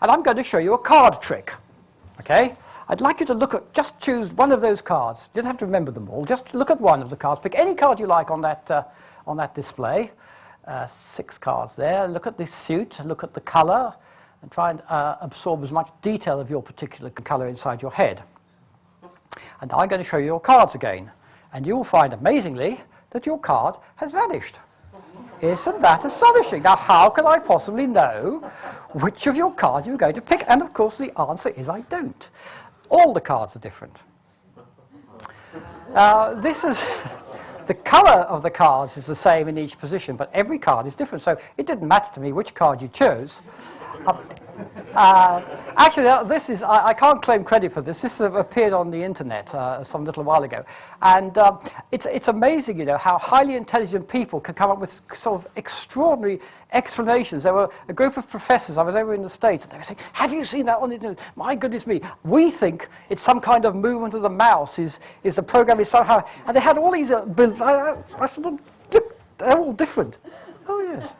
And I'm going to show you a card trick. Okay? I'd like you to just choose one of those cards. You don't have to remember them all. Just look at one of the cards. Pick any card you like on that display. 6 cards there. Look at this suit. Look at the color. And try and absorb as much detail of your particular color inside your head. And I'm going to show you your cards again. And you will find, amazingly, that your card has vanished. Isn't that astonishing? Now, how can I possibly know which of your cards you're going to pick? And, of course, the answer is I don't. All the cards are different. This is... The colour of the cards is the same in each position, but every card is different. So it didn't matter to me which card you chose. Actually, I can't claim credit for this. This appeared on the internet some little while ago. And it's amazing, you know, how highly intelligent people can come up with sort of extraordinary explanations. There were a group of professors, I was over in the States, and they were saying, have you seen that on the internet? My goodness me, we think it's some kind of movement of the mouse, is the program is somehow... And they had all these... they're all different. Oh, yes.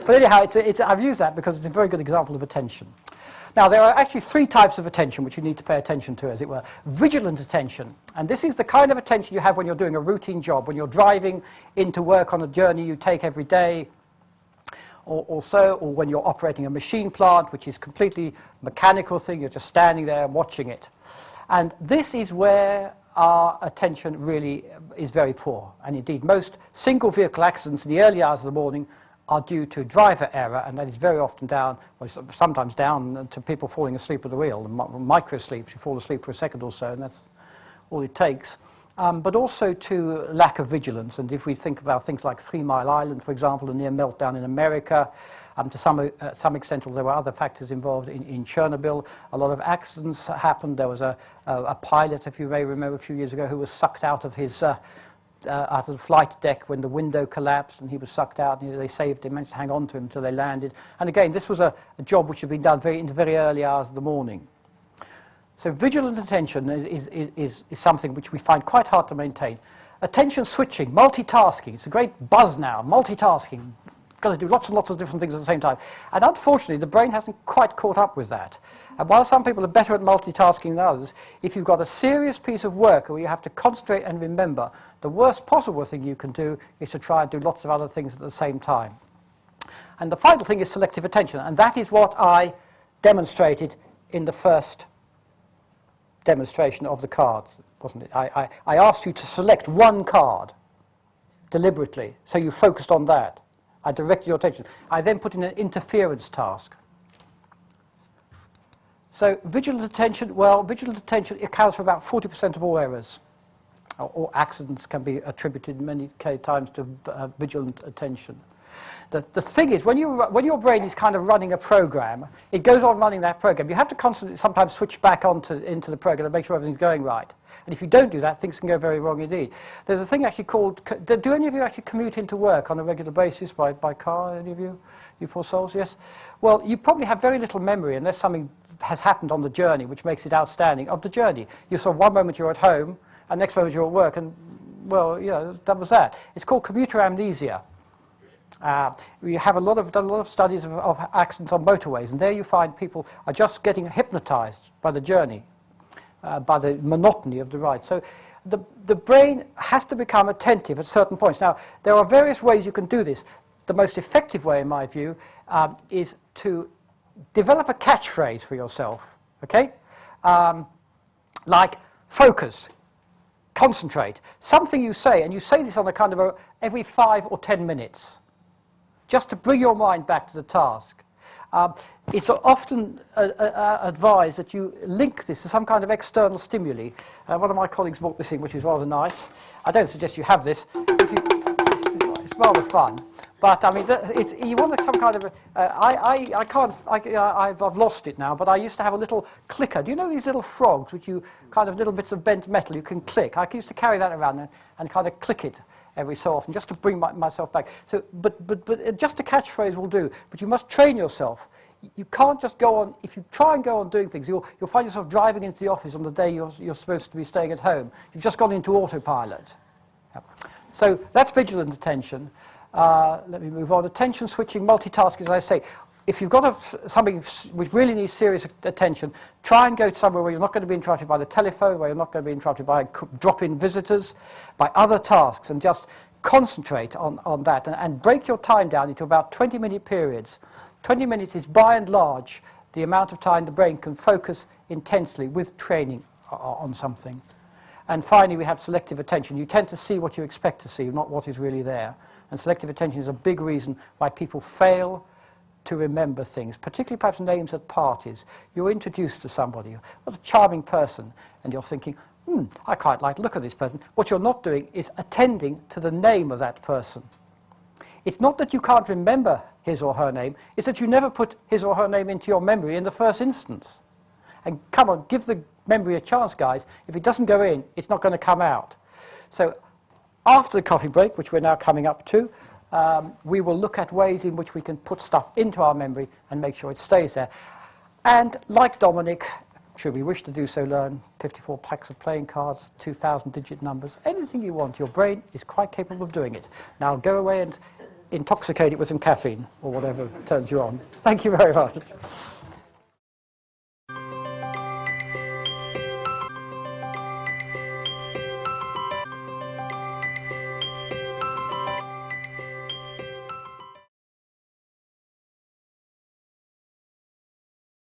But anyhow, I've used that because it's a very good example of attention. Now, there are actually 3 types of attention which you need to pay attention to, as it were. Vigilant attention. And this is the kind of attention you have when you're doing a routine job, when you're driving into work on a journey you take every day, or when you're operating a machine plant, which is completely mechanical thing. You're just standing there and watching it. And this is where our attention really is very poor. And indeed, most single vehicle accidents in the early hours of the morning are due to driver error, and that is very often down, well, sometimes down to people falling asleep at the wheel, micro-sleeps. You fall asleep for a second or so, and that's all it takes. But also to lack of vigilance. And if we think about things like 3 Mile Island, for example, a near meltdown in America, to some extent, there were other factors involved in Chernobyl. A lot of accidents happened. There was a pilot, if you may remember, a few years ago, who was sucked out of his out of the flight deck when the window collapsed, and he was sucked out, and they saved him, managed to hang on to him until they landed. And again, this was a job which had been done into very early hours of the morning. So vigilant attention is something which we find quite hard to maintain. Attention switching, multitasking, it's a great buzz now, multitasking. Got to do lots and lots of different things at the same time. And unfortunately, the brain hasn't quite caught up with that. And while some people are better at multitasking than others, if you've got a serious piece of work where you have to concentrate and remember, the worst possible thing you can do is to try and do lots of other things at the same time. And the final thing is selective attention, and that is what I demonstrated in the first demonstration of the cards, wasn't it? I asked you to select one card deliberately, so you focused on that. I directed your attention. I then put in an interference task. So vigilant attention accounts for about 40% of all errors. Or accidents can be attributed many times to vigilant attention. The thing is, when your brain is kind of running a program, it goes on running that program. You have to constantly sometimes switch back into the program to make sure everything's going right. And if you don't do that, things can go very wrong indeed. There's a thing actually called, do any of you actually commute into work on a regular basis by car, any of you? You poor souls, yes? Well, you probably have very little memory unless something has happened on the journey, which makes it outstanding, of the journey. You saw one moment you're at home, and next moment you're at work, and, well, you know, that was that. It's called commuter amnesia. We have done a lot of studies of accidents on motorways, and there you find people are just getting hypnotized by the journey, by the monotony of the ride. So the brain has to become attentive at certain points. Now, there are various ways you can do this. The most effective way, in my view, is to develop a catchphrase for yourself, okay? Like focus, concentrate, something you say, and you say this on a kind of every 5 or 10 minutes. Just to bring your mind back to the task. It's often advised that you link this to some kind of external stimuli. One of my colleagues brought this in, which is rather nice. I don't suggest you have this. It's rather fun. But I mean, you want some kind of. I've lost it now. But I used to have a little clicker. Do you know these little frogs, which you kind of little bits of bent metal you can click? I used to carry that around and kind of click it every so often, just to bring myself back. So, but just a catchphrase will do. But you must train yourself. You can't just go on. If you try and go on doing things, you'll find yourself driving into the office on the day you're supposed to be staying at home. You've just gone into autopilot. Yep. So that's vigilant attention. Let me move on. Attention switching, multitasking, as I say. if you've got something which really needs serious attention, try and go somewhere where you're not going to be interrupted by the telephone, where you're not going to be interrupted by drop-in visitors, by other tasks, and just concentrate on that and break your time down into about 20-minute periods. 20 minutes is by and large the amount of time the brain can focus intensely with training on something. And finally, we have selective attention. You tend to see what you expect to see, not what is really there. And selective attention is a big reason why people fail to remember things, particularly perhaps names at parties. You're introduced to somebody, what a charming person, and you're thinking, I quite like the look of this person. What you're not doing is attending to the name of that person. It's not that you can't remember his or her name, it's that you never put his or her name into your memory in the first instance. And come on, give the memory a chance, guys. If it doesn't go in, it's not going to come out. So after the coffee break, which we're now coming up to, we will look at ways in which we can put stuff into our memory and make sure it stays there. And like Dominic, should we wish to do so, learn 54 packs of playing cards, 2,000-digit numbers, anything you want. Your brain is quite capable of doing it. Now go away and intoxicate it with some caffeine or whatever turns you on. Thank you very much.